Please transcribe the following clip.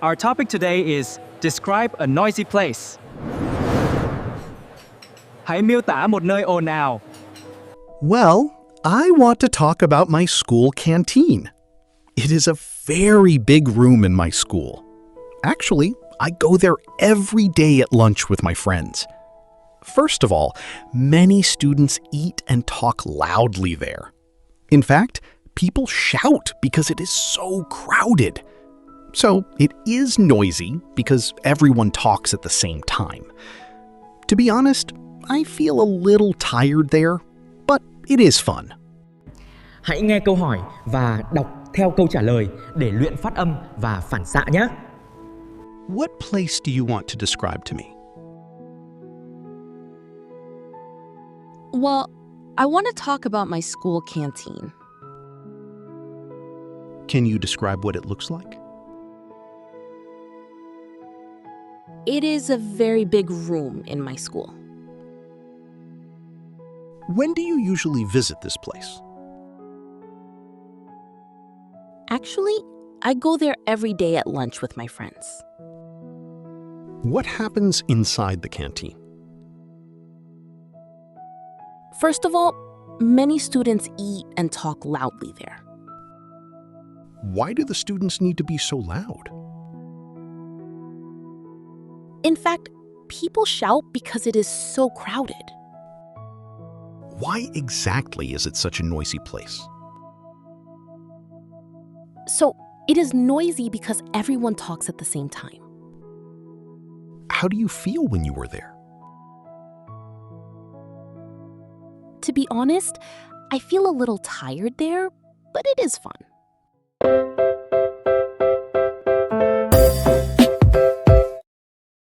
Our topic today is describe a noisy place. Hãy miêu tả một nơi ồn ào. Well, I want to talk about my school canteen. It is a very big room in my school. Actually, I go there every day at lunch with my friends. First of all, many students eat and talk loudly there. In fact, people shout because it is so crowded. So it is noisy because everyone talks at the same time. To be honest, I feel a little tired there, but it is fun. Hãy nghe câu hỏi và đọc theo câu trả lời để luyện phát âm và phản xạ nhé. What place do you want to describe to me? Well, I want to talk about my school canteen. Can you describe what it looks like? It is a very big room in my school. When do you usually visit this place? Actually, I go there every day at lunch with my friends. What happens inside the canteen? First of all, many students eat and talk loudly there. Why do the students need to be so loud? In fact, people shout because it is so crowded. Why exactly is it such a noisy place? So, it is noisy because everyone talks at the same time. How do you feel when you were there? To be honest, I feel a little tired there, but it is fun.